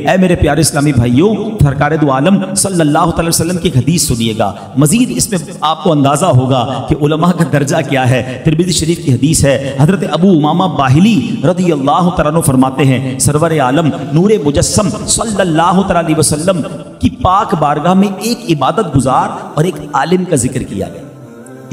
اے میرے پیارے اسلامی بھائیوں، سرکار دو عالم صلی اللہ علیہ وسلم کی ایک حدیث سنیے گا، مزید اس میں آپ کو اندازہ ہوگا کہ علماء کا درجہ کیا ہے۔ ترمذی شریف کی حدیث ہے، حضرت ابو امامہ باہلی رضی اللہ تعالیٰ عنہ فرماتے ہیں سرور عالم نور مجسم صلی اللہ علیہ وسلم کی پاک بارگاہ میں ایک عبادت گزار اور ایک عالم کا ذکر کیا گیا۔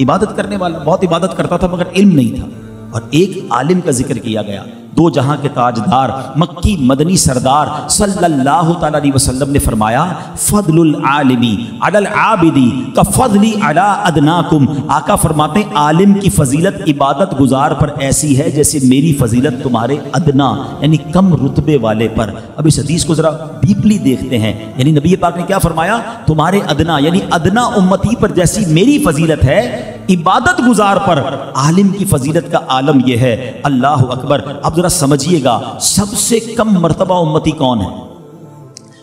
عبادت کرنے والا بہت عبادت کرتا تھا مگر علم نہیں تھا، اور ایک عالم کا ذکر کیا گیا۔ دو جہاں کے تاجدار مکی مدنی سردار صلی اللہ تعالیٰ علیہ وسلم نے فرمایا فضل العالمی علی العابدی کفضلی علی ادناکم۔ آقا فرماتے ہیں عالم کی فضیلت عبادت گزار پر ایسی ہے جیسے میری فضیلت تمہارے ادنا یعنی کم رتبے والے پر۔ اب اس حدیث کو ذرا ڈیپلی دیکھتے ہیں، یعنی نبی پاک نے کیا فرمایا؟ تمہارے ادنا یعنی ادنا امتی پر جیسی میری فضیلت ہے، عبادت گزار پر عالم کی فضیلت کا عالم یہ ہے۔ اللہ اکبر۔ اب ذرا سمجھیے گا سب سے کم مرتبہ امتی کون ہے؟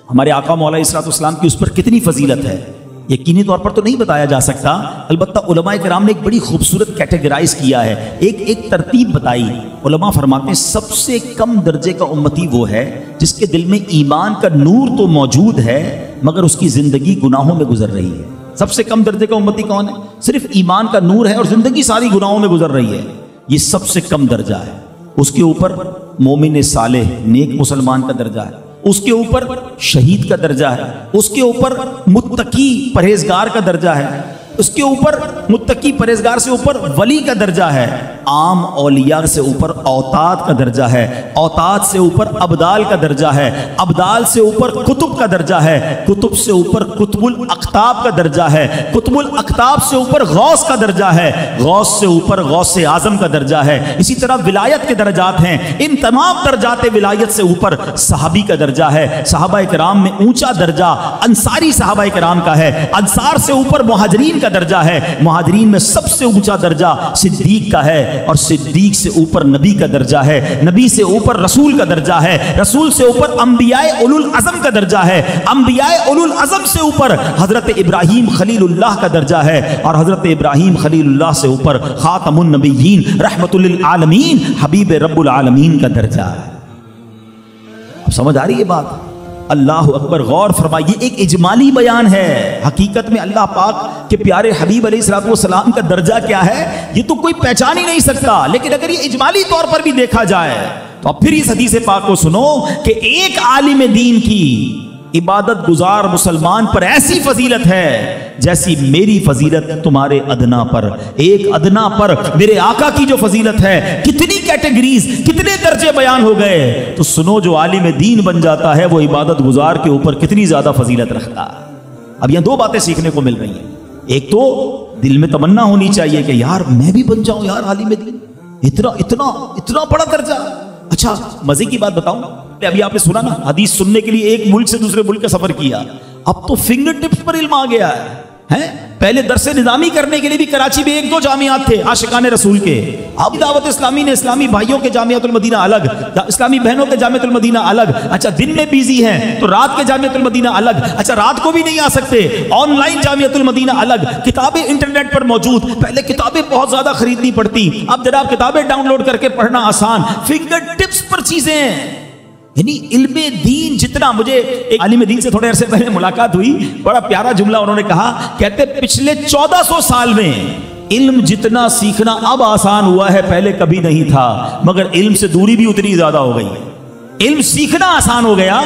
ہمارے آقا مولا علیہ السلام کی اس پر کتنی فضیلت ہے یقینی طور پر تو نہیں بتایا جا سکتا، البتہ علماء کرام نے ایک بڑی خوبصورت کیٹیگرائز کیا ہے، ایک ترتیب بتائی۔ علماء فرماتے ہیں سب سے کم درجے کا امتی وہ ہے جس کے دل میں ایمان کا نور تو موجود ہے مگر اس کی زندگی گناہوں میں گزر رہی ہے۔ سب سے کم درجے کا امتی کون ہے؟ صرف ایمان کا نور ہے اور زندگی ساری گناہوں میں گزر رہی ہے، یہ سب سے کم درجہ ہے۔ اس کے اوپر مومن صالح نیک مسلمان کا درجہ ہے، اس کے اوپر شہید کا درجہ ہے، اس کے اوپر متقی پرہیزگار کا درجہ ہے، اس کے اوپر متقی پرہیزگار سے اوپر ولی کا درجہ ہے، عام اولیاء سے اوپر اوتاد کا درجہ ہے، اوتاد سے اوپر ابدال کا درجہ ہے، ابدال سے اوپر کتب کا درجہ ہے، کتب سے اوپر قطب الاقطاب کا درجہ ہے، قطب الاقطاب سے اوپر غوث کا درجہ ہے، غوث سے اوپر غوث اعظم کا درجہ ہے۔ اسی طرح ولایت کے درجات ہیں، ان تمام درجات ولایت سے اوپر صحابی کا درجہ ہے۔ صحابہ کرام میں اونچا درجہ انصاری صحابہ کرام کا ہے، انصار سے اوپر مہاجرین کا درجہ ہے، مہاجرین میں سب سے اونچا درجہ صدیق کا ہے، اور صدیق سے اوپر نبی کا درجہ ہے، نبی سے اوپر رسول کا درجہ ہے، رسول سے اوپر انبیاء اولو العزم کا درجہ ہے، انبیاء اولو العزم سے اوپر حضرت ابراہیم خلیل اللہ کا درجہ ہے، اور حضرت ابراہیم خلیل اللہ سے اوپر خاتم النبیین رحمت للعالمین حبیب رب العالمین کا درجہ ہے۔ اب سمجھ آ رہی ہے بات؟ اللہ اکبر۔ غور فرمائیے، ایک اجمالی بیان ہے، حقیقت میں اللہ پاک کے پیارے حبیب علیہ السلام کا درجہ کیا ہے یہ تو کوئی پہچان ہی نہیں سکتا، لیکن اگر یہ اجمالی طور پر بھی دیکھا جائے تو اب پھر اس حدیث پاک کو سنو کہ ایک عالم دین کی عبادت گزار مسلمان پر ایسی فضیلت ہے جیسی میری فضیلت تمہارے ادنا پر، ایک ادنا پر میرے آقا کی جو فضیلت ہے، کتنی کیٹیگریز کتنے درجے بیان ہو گئے، تو سنو جو عالم دین بن جاتا ہے وہ عبادت گزار کے اوپر کتنی زیادہ فضیلت رکھتا ہے۔ اب یہاں دو باتیں سیکھنے کو مل رہی ہیں، ایک تو دل میں تمنا ہونی چاہیے کہ یار میں بھی بن جاؤں یار عالم دین، اتنا بڑا درجہ۔ اچھا مزے کی بات بتاؤں، ابھی آپ نے سنا نا حدیث سننے کے لیے ایک ملک سے دوسرے ملک کا سفر کیا، اب تو فنگر ٹپس پر علم آ گیا ہے۔ پہلے درس نظامی کرنے کے لیے بھی کراچی میں ایک دو جامعات تھے عاشقان رسول کے، اب دعوت اسلامی نے اسلامی بھائیوں کے جامعۃ المدینہ الگ، اسلامی بہنوں کے جامعۃ المدینہ الگ، اچھا دن میں بیزی ہیں تو رات کے جامعۃ المدینہ الگ، اچھا رات کو بھی نہیں آ سکتے آن لائن جامعۃ المدینہ الگ، کتابیں انٹرنیٹ پر موجود، پہلے کتابیں بہت زیادہ خریدنی پڑتی، اب جناب کتابیں ڈاؤن لوڈ کر کے پڑھنا آسان، فنگر ٹپس پر چیزیں ہیں۔ یعنی علم دین جتنا، مجھے ایک عالم دین سے تھوڑے عرصے پہلے ملاقات ہوئی، بڑا پیارا جملہ انہوں نے کہا، کہتے پچھلے 1400 سال میں علم جتنا سیکھنا اب آسان ہوا ہے پہلے کبھی نہیں تھا، مگر علم سے دوری بھی اتنی زیادہ ہو گئی ہے۔ علم سیکھنا آسان ہو گیا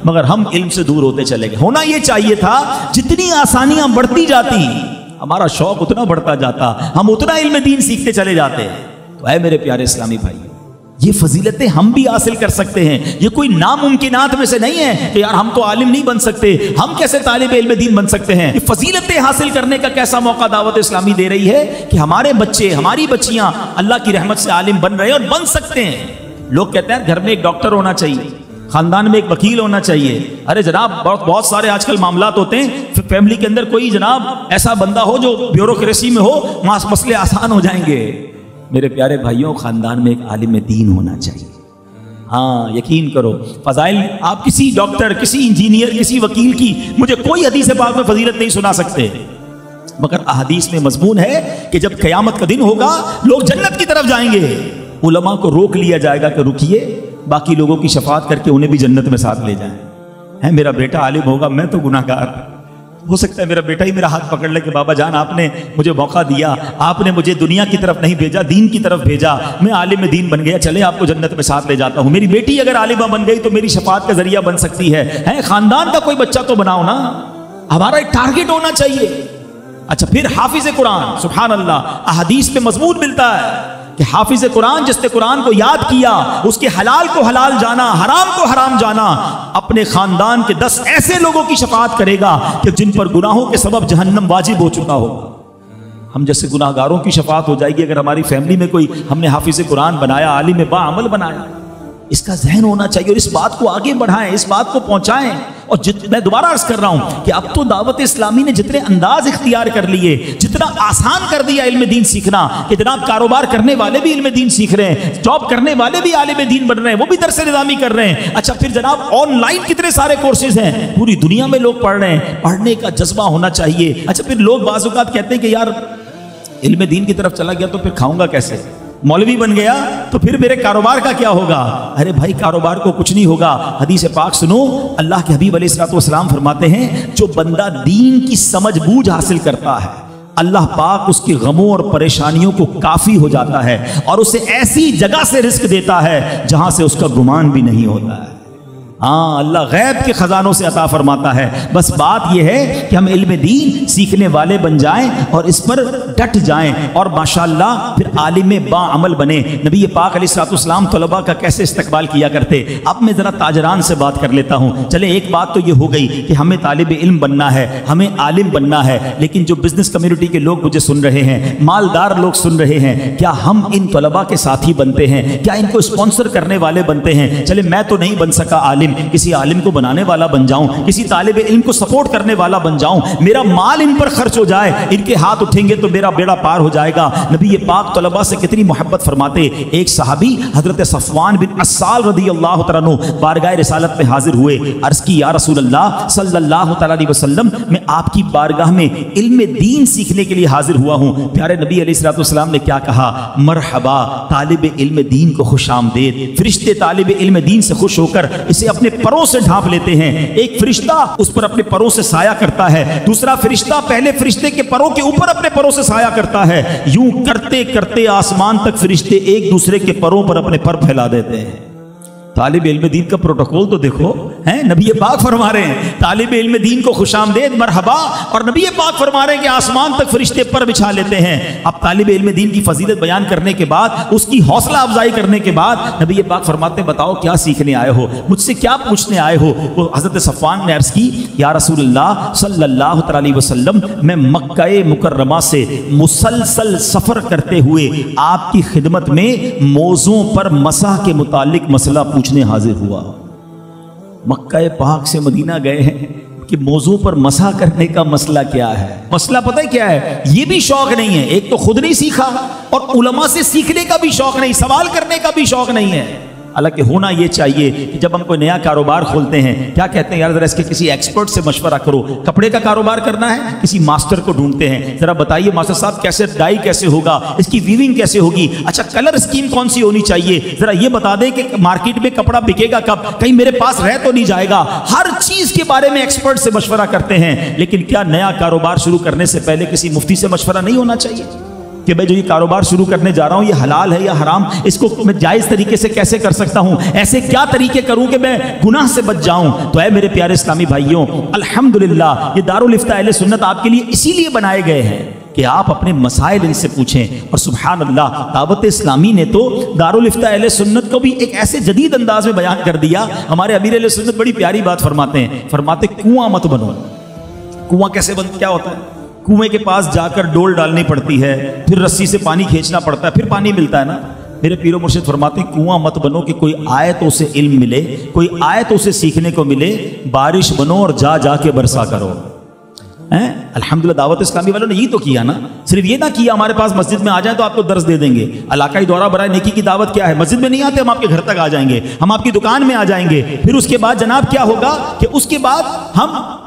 مگر ہم علم سے دور ہوتے چلے گئے۔ ہونا یہ چاہیے تھا جتنی آسانیاں بڑھتی جاتی ہمارا شوق اتنا بڑھتا جاتا، ہم اتنا علم دین سیکھتے چلے جاتے۔ تو اے میرے پیارے اسلامی بھائی، یہ فضیلتیں ہم بھی حاصل کر سکتے ہیں، یہ کوئی ناممکنات میں سے نہیں ہے کہ یار ہم تو عالم نہیں بن سکتے، ہم کیسے طالب علم دین بن سکتے ہیں۔ یہ فضیلتیں حاصل کرنے کا کیسا موقع دعوت اسلامی دے رہی ہے کہ ہمارے بچے ہماری بچیاں اللہ کی رحمت سے عالم بن رہے ہیں اور بن سکتے ہیں۔ لوگ کہتے ہیں گھر میں ایک ڈاکٹر ہونا چاہیے، خاندان میں ایک وکیل ہونا چاہیے، ارے جناب بہت سارے آج کل معاملات ہوتے ہیں، فیملی کے اندر کوئی جناب ایسا بندہ ہو جو بیوروکریسی میں ہو، مسئلے آسان ہو جائیں گے۔ میرے پیارے بھائیوں، خاندان میں ایک عالم دین ہونا چاہیے۔ ہاں یقین کرو، فضائل آپ کسی ڈاکٹر، کسی انجینئر، کسی وکیل کی مجھے کوئی حدیث پاک میں فضیلت نہیں سنا سکتے، مگر احادیث میں مضمون ہے کہ جب قیامت کا دن ہوگا لوگ جنت کی طرف جائیں گے، علماء کو روک لیا جائے گا کہ رکیے، باقی لوگوں کی شفاعت کر کے انہیں بھی جنت میں ساتھ لے جائیں۔ ہے میرا بیٹا عالم ہوگا, میں تو گناہگار. ہو سکتا ہے میرا بیٹا ہی میرا ہاتھ پکڑ لے کہ بابا جان آپ نے مجھے موقع دیا, آپ نے مجھے دنیا کی طرف نہیں بھیجا, دین کی طرف بھیجا, میں عالم دین بن گیا, چلے آپ کو جنت میں ساتھ لے جاتا ہوں. میری بیٹی اگر عالمہ بن گئی تو میری شفاعت کا ذریعہ بن سکتی ہے. خاندان کا کوئی بچہ تو بناؤ نا, ہمارا ایک ٹارگٹ ہونا چاہیے. اچھا پھر حافظ قرآن, سبحان اللہ, احادیث میں مضمون ملتا ہے کہ حافظ قرآن جس نے قرآن کو یاد کیا, اس کے حلال کو حلال جانا, حرام کو حرام جانا, اپنے خاندان کے 10 ایسے لوگوں کی شفاعت کرے گا کہ جن پر گناہوں کے سبب جہنم واجب ہو چکا ہوگا. ہم جیسے گناہگاروں کی شفاعت ہو جائے گی اگر ہماری فیملی میں کوئی ہم نے حافظ قرآن بنایا, عالم با عمل بنایا. اس کا ذہن ہونا چاہیے اور اس بات کو آگے بڑھائیں, اس بات کو پہنچائیں. اور میں دوبارہ عرض کر رہا ہوں کہ اب تو دعوت اسلامی نے جتنے انداز اختیار کر لیے, جتنا آسان کر دیا علم دین سیکھنا, کہ جناب کاروبار کرنے والے بھی علم دین سیکھ رہے ہیں, جاب کرنے والے بھی عالم دین بن رہے ہیں, وہ بھی درس نظامی کر رہے ہیں. اچھا پھر جناب آن لائن کتنے سارے کورسز ہیں, پوری دنیا میں لوگ پڑھ رہے ہیں. پڑھنے کا جذبہ ہونا چاہیے. اچھا پھر لوگ بعض اوقات کہتے ہیں کہ یار علم دین کی طرف چلا گیا تو پھر کھاؤں گا کیسے, مولوی بن گیا تو پھر میرے کاروبار کا کیا ہوگا. ارے بھائی کاروبار کو کچھ نہیں ہوگا. حدیث پاک سنو, اللہ کے حبیب علیہ الصلوۃ والسلام فرماتے ہیں جو بندہ دین کی سمجھ بوجھ حاصل کرتا ہے, اللہ پاک اس کے غموں اور پریشانیوں کو کافی ہو جاتا ہے اور اسے ایسی جگہ سے رزق دیتا ہے جہاں سے اس کا گمان بھی نہیں ہوتا ہے. ہاں اللہ غیب کے خزانوں سے عطا فرماتا ہے. بس بات یہ ہے کہ ہم علم دین سیکھنے والے بن جائیں اور اس پر ڈٹ جائیں اور ماشاءاللہ پھر عالم با عمل بنے. نبی پاک علیہ الصلوۃ والسلام طلباء کا کیسے استقبال کیا کرتے. اب میں ذرا تاجران سے بات کر لیتا ہوں. چلے ایک بات تو یہ ہو گئی کہ ہمیں طالب علم بننا ہے, ہمیں عالم بننا ہے, لیکن جو بزنس کمیونٹی کے لوگ مجھے سن رہے ہیں, مالدار لوگ سن رہے ہیں, کیا ہم ان طلباء کے ساتھی بنتے ہیں, کیا ان کو اسپانسر کرنے والے بنتے ہیں. چلے میں تو نہیں بن سکا عالم, کسی عالم کو بنانے والا بن جاؤں, کسی طالب علم کو سپورٹ کرنے والا بن جاؤں, میرا مال ان پر خرچ ہو جائے, ان کے ہاتھ اٹھیں گے تو میرا بیڑا پار ہو جائے گا. نبی پاک طلباء سے کتنی محبت فرماتے. ایک صحابی حضرت صفوان بن عسال رضی اللہ تعالیٰ عنہ بارگاہ رسالت میں حاضر ہوئے. عرض کی یا رسول اللہ صلی اللہ تعالیٰ علیہ وسلم, میں آپ کی بارگاہ میں علم دین سیکھنے کے لیے حاضر ہوا ہوں. پیارے نبی علیہ الصلوۃ والسلام نے کیا کہا, مرحبا طالب علم دین کو خوش آمدید. فرشتے طالب علم دین سے خوش ہو کر اسے اپنے پروں سے ڈھانپ لیتے ہیں. ایک فرشتہ اس پر اپنے پروں سے سایہ کرتا ہے, دوسرا فرشتہ پہلے فرشتے کے پروں کے اوپر اپنے پروں سے سایہ کرتا ہے. یوں کرتے کرتے آسمان تک فرشتے ایک دوسرے کے پروں پر اپنے پر پھیلا دیتے ہیں. طالب علم دین کا پروٹوکول تو دیکھو, ہیں نبی پاک فرما رہے ہیں طالب علم دین کو خوش آمدید مرحبا, اور نبی پاک فرما رہے ہیں کہ آسمان تک فرشتے پر بچھا لیتے ہیں. اب طالب علم دین کی فضیلت بیان کرنے کے بعد, اس کی حوصلہ افزائی کرنے کے بعد نبی پاک فرماتے ہیں بتاؤ کیا سیکھنے آئے ہو, مجھ سے کیا پوچھنے آئے ہو. وہ حضرت صفوان نے عرض کی یا رسول اللہ صلی اللہ تعالی وسلم, میں مکہ مکرمہ سے مسلسل سفر کرتے ہوئے آپ کی خدمت میں موضوع پر مسح کے متعلق مسئلہ پوچھنے حاضر ہوا. مکہ پاک سے مدینہ گئے ہیں کہ موضوع پر مسح کرنے کا مسئلہ کیا ہے. مسئلہ پتہ ہے کیا ہے, یہ بھی شوق نہیں ہے, ایک تو خود نہیں سیکھا اور علماء سے سیکھنے کا بھی شوق نہیں, سوال کرنے کا بھی شوق نہیں ہے. حالانکہ ہونا یہ چاہیے کہ جب ہم کوئی نیا کاروبار کھولتے ہیں کیا کہتے ہیں, یار ذرا اس کے کسی ایکسپرٹ سے مشورہ کرو. کپڑے کا کاروبار کرنا ہے, کسی ماسٹر کو ڈھونڈتے ہیں, ذرا بتائیے ماسٹر صاحب کیسے ڈائی کیسے ہوگا, اس کی ویونگ کیسے ہوگی, اچھا کلر اسکیم کون سی ہونی چاہیے, ذرا یہ بتا دیں کہ مارکیٹ میں کپڑا بکے گا کب, کہیں میرے پاس رہ تو نہیں جائے گا. ہر چیز کے بارے میں ایکسپرٹ سے مشورہ کرتے ہیں. لیکن کیا نیا کاروبار شروع کرنے سے پہلے کسی مفتی سے مشورہ نہیں ہونا چاہیے کہ میں جو یہ کاروبار شروع کرنے جا رہا ہوں یہ حلال ہے یا حرام, اس کو میں جائز طریقے سے کیسے کر سکتا ہوں, ایسے کیا طریقے کروں کہ میں گناہ سے بچ جاؤں. تو اے میرے پیارے اسلامی بھائیوں, الحمدللہ یہ دارالافتاء اہل سنت آپ کے لیے اسی لیے بنائے گئے ہیں کہ آپ اپنے مسائل ان سے پوچھیں. اور سبحان اللہ دعوت اسلامی نے تو دارالافتاء اہل سنت کو بھی ایک ایسے جدید انداز میں بیان کر دیا. ہمارے امیر اہل سنت بڑی پیاری بات فرماتے ہیں, فرماتے کنواں مت بنو. کنواں کیسے بنتا, کیا ہوتا ہے, کنویں کے پاس جا کر ڈول ڈالنی پڑتی ہے, پھر رسی سے پانی کھینچنا پڑتا ہے, پھر پانی ملتا ہے نا. میرے پیر و مرشد فرماتے ہیں کنواں مت بنو کہ کوئی آئے تو اسے علم ملے, کوئی آئے تو اسے سیکھنے کو ملے. بارش بنو اور جا جا کے برسا کرو. الحمدللہ دعوت اسلامی والوں نے یہ تو کیا نا, صرف یہ نہ کیا ہمارے پاس مسجد میں آ جائیں تو آپ کو درس دے دیں گے. علاقائی دورہ برائے نیکی کی دعوت کیا ہے, مسجد میں نہیں آتے, ہم آپ کے گھر تک آ جائیں گے, ہم آپ کی دکان میں آ جائیں گے. پھر اس کے بعد جناب کیا ہوگا کہ اس کے بعد ہم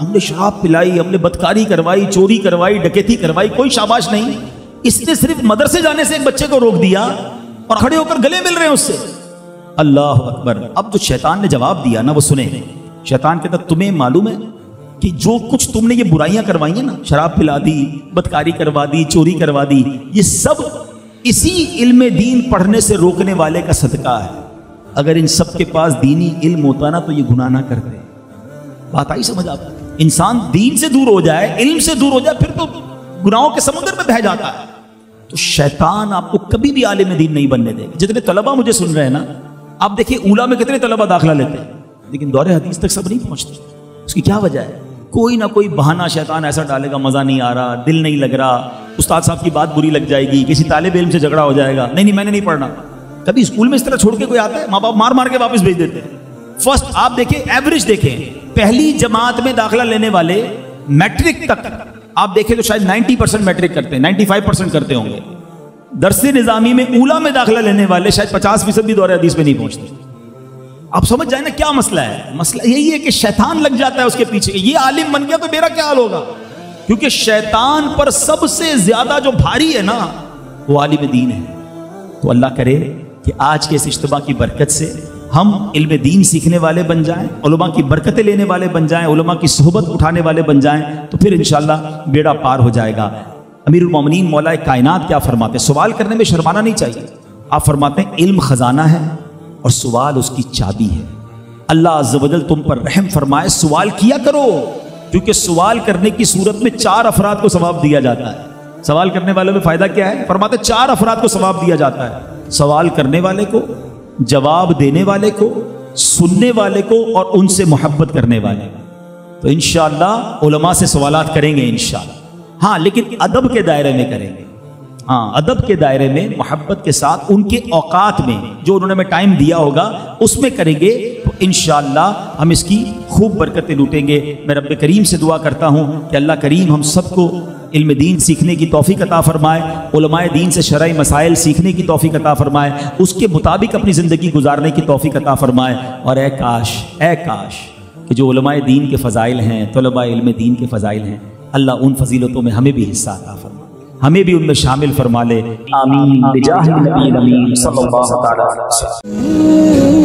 ہم نے شراب پلائی، ہم نے بدکاری کروائی، چوری کروائی، ڈکیتی کروائی، کوئی شاباش نہیں. اس نے صرف مدرسے جانے سے ایک بچے کو روک دیا اور کھڑے ہو کر گلے مل رہے ہیں اس سے. اللہ اکبر. اب جو شیطان نے جواب دیا نا وہ سنیں. شیطان کہتا تمہیں معلوم ہے کہ جو کچھ تم نے یہ برائیاں کروائی ہیں نا، شراب پلا دی، بدکاری کروا دی، چوری کروا دی، یہ سب اسی علم دین پڑھنے سے روکنے والے کا صدقہ ہے. اگر ان سب کے پاس دینی علم ہوتا نا تو یہ گناہ نہ کرتے. بات آئی سمجھ آپ؟ انسان دین سے دور ہو جائے، علم سے دور ہو جائے، پھر تو گناہوں کے سمندر میں بہہ جاتا ہے. تو شیطان آپ کو کبھی بھی عالم دین نہیں بننے دے گا. جتنے طلبہ مجھے سن رہے ہیں نا، آپ دیکھیں اولا میں کتنے طلبہ داخلہ لیتے ہیں لیکن دور حدیث تک سب نہیں پہنچتے. اس کی کیا وجہ ہے؟ کوئی نہ کوئی بہانہ شیطان ایسا ڈالے گا، مزہ نہیں آ رہا، دل نہیں لگ رہا، استاد صاحب کی بات بری لگ جائے گی، کسی طالب علم سے جھگڑا ہو جائے گا، نہیں میں نے نہیں پڑھنا. کبھی اسکول میں اس طرح چھوڑ کے کوئی آتا ہے؟ ماں باپ مار مار کے واپس بھیج دیتے ہیں. فرسٹ آپ دیکھیں، ایوریج دیکھیں، پہلی جماعت میں داخلہ لینے والے میٹرک تک آپ دیکھیں تو شاید 90% میٹرک کرتے ہیں، 95% کرتے ہوں گے. درس نظامی میں اولا میں داخلہ لینے والے شاید 50% بھی دور حدیث میں نہیں پہنچتے. آپ سمجھ جائیں نا کیا مسئلہ ہے. مسئلہ یہی ہے کہ شیطان لگ جاتا ہے اس کے پیچھے. یہ عالم بن گیا تو میرا کیا حال ہوگا؟ کیونکہ شیطان پر سب سے زیادہ جو بھاری ہے نا وہ عالم دین ہے. تو اللہ کرے کہ آج کے اس اجتماع کی برکت سے ہم علم دین سیکھنے والے بن جائیں، علماء کی برکتیں لینے والے بن جائیں، علماء کی صحبت اٹھانے والے بن جائیں، تو پھر انشاءاللہ بیڑا پار ہو جائے گا. امیر المومنین مولا کائنات کیا فرماتے ہیں؟ سوال کرنے میں شرمانا نہیں چاہیے. آپ فرماتے ہیں علم خزانہ ہے اور سوال اس کی چابی ہے. اللہ عز و جل تم پر رحم فرمائے، سوال کیا کرو، کیونکہ سوال کرنے کی صورت میں 4 افراد کو ثواب دیا جاتا ہے. سوال کرنے والوں میں فائدہ کیا ہے؟ فرماتے 4 افراد کو ثواب دیا جاتا ہے. سوال کرنے والے کو، جواب دینے والے کو، سننے والے کو، اور ان سے محبت کرنے والے کو. تو انشاءاللہ علماء سے سوالات کریں گے انشاءاللہ. ہاں لیکن ادب کے دائرے میں کریں گے. ہاں ادب کے دائرے میں، محبت کے ساتھ، ان کے اوقات میں جو انہوں نے ہمیں ٹائم دیا ہوگا اس میں کریں گے. تو انشاءاللہ ہم اس کی خوب برکتیں لوٹیں گے. میں رب کریم سے دعا کرتا ہوں کہ اللہ کریم ہم سب کو علم دین سیکھنے کی توفیق عطا فرمائے، علماء دین سے شرعی مسائل سیکھنے کی توفیق عطا فرمائے، اس کے مطابق اپنی زندگی گزارنے کی توفیق عطا فرمائے. اور اے کاش کہ جو علماء دین کے فضائل ہیں، طلباء علم دین کے فضائل ہیں، اللہ ان فضیلتوں میں ہمیں بھی حصہ عطا فرمائے، ہمیں بھی ان میں شامل فرما لے. آمین بجاہ النبی الامین صلی اللہ تعالی علیہ وسلم.